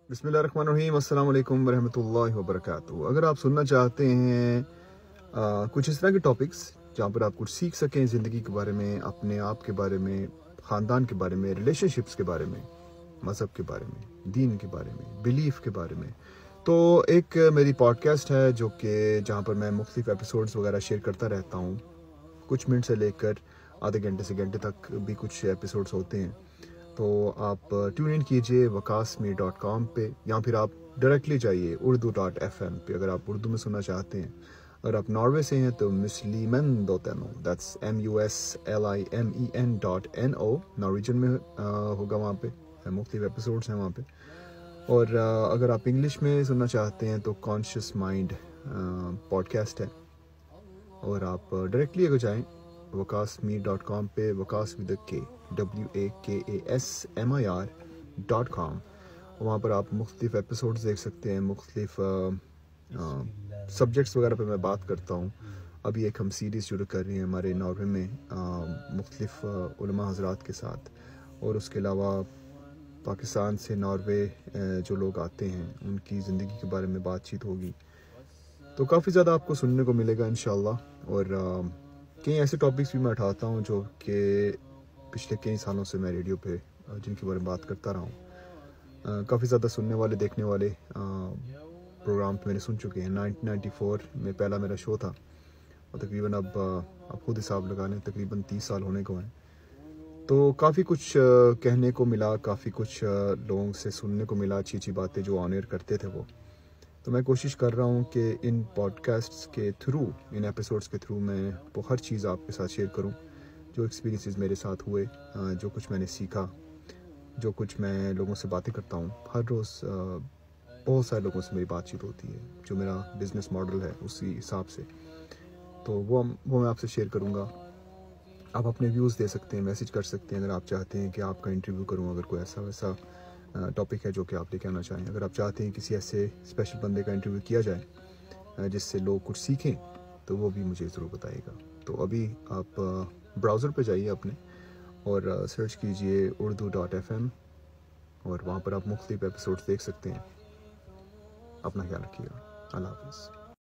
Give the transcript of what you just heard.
بسم اللہ الرحمن الرحیم، السلام علیکم ورحمۃ اللہ وبرکاتہ۔ اگر آپ سننا چاہتے ہیں کچھ اس طرح کے ٹاپکس جہاں پر آپ کچھ سیکھ سکیں زندگی کے بارے میں، اپنے آپ کے بارے میں، خاندان کے بارے میں، ریلیشن شپس کے بارے میں، مذہب کے بارے میں، دین کے بارے میں، بلیف کے بارے میں، تو ایک میری پوڈ کاسٹ ہے جو کہ جہاں پر میں مختلف ایپیسوڈز وغیرہ شیئر کرتا رہتا ہوں، کچھ منٹ سے لے کر آدھے گھنٹے سے گھنٹے تک بھی کچھ ایپیسوڈز ہوتے ہیں۔ تو آپ ٹیون ان کیجئے wakasmeet.com پہ، یا پھر آپ ڈائریکٹلی جائیے urdu.fm پہ اگر آپ اردو میں سننا چاہتے ہیں۔ اگر آپ ناروے سے ہیں تو muslimen.no، that's muslimen.no، نارویجن میں ہوگا، وہاں پہ مختلف ایپیسوڈز ہیں وہاں پہ۔ اور اگر آپ انگلش میں سننا چاہتے ہیں تو کانشیس مائنڈ پوڈ کاسٹ ہے، اور آپ ڈائریکٹلی اگر جائیں wakasmeet.com پہ، وکاس ود کے WAKASMIR.com، وہاں پر آپ مختلف ایپیسوڈز دیکھ سکتے ہیں، مختلف سبجیکٹس وغیرہ پہ میں بات کرتا ہوں۔ ابھی ایک ہم سیریز شروع کر رہے ہیں ہمارے ناروے میں مختلف علماء حضرات کے ساتھ، اور اس کے علاوہ پاکستان سے ناروے جو لوگ آتے ہیں ان کی زندگی کے بارے میں بات چیت ہوگی، تو کافی زیادہ آپ کو سننے کو ملے گا انشاءاللہ۔ اور کئی ایسے ٹاپکس بھی میں اٹھاتا ہوں جو کہ پچھلے کئی سالوں سے میں ریڈیو پہ جن کے بارے میں بات کرتا رہا ہوں۔ کافی زیادہ سننے والے، دیکھنے والے پروگرام میں نے سن چکے ہیں۔ 1994 میں پہلا میرا شو تھا، اور تقریباً اب آپ خود حساب لگا لیں، تقریباً 30 سال ہونے کو ہیں۔ تو کافی کچھ کہنے کو ملا، کافی کچھ لوگوں سے سننے کو ملا، اچھی اچھی باتیں جو آن ایئر کرتے تھے وہ۔ تو میں کوشش کر رہا ہوں کہ ان پوڈ کاسٹس کے تھرو، ان ایپیسوڈس کے تھرو میں وہ ہر چیز آپ کے ساتھ شیئر کروں جو ایکسپیرینسز میرے ساتھ ہوئے، جو کچھ میں نے سیکھا، جو کچھ میں لوگوں سے باتیں کرتا ہوں ہر روز۔ بہت سارے لوگوں سے میری بات چیت ہوتی ہے، جو میرا بزنس ماڈل ہے اسی حساب سے، تو وہ میں آپ سے شیئر کروں گا۔ آپ اپنے ویوز دے سکتے ہیں، میسج کر سکتے ہیں اگر آپ چاہتے ہیں کہ آپ کا انٹرویو کروں، اگر کوئی ایسا ویسا ٹاپک ہے جو کہ آپ لے کے آنا چاہیں۔ اگر آپ چاہتے ہیں کسی ایسے اسپیشل بندے کا انٹرویو کیا جائے جس سے لوگ کچھ سیکھیں، تو وہ بھی مجھے ضرور بتائیے گا۔ تو ابھی آپ براؤزر پہ جائیے اپنے اور سرچ کیجئے urdu.fm، اور وہاں پر آپ مختلف ایپیسوڈز دیکھ سکتے ہیں۔ اپنا خیال رکھیے گا۔ اللہ حافظ۔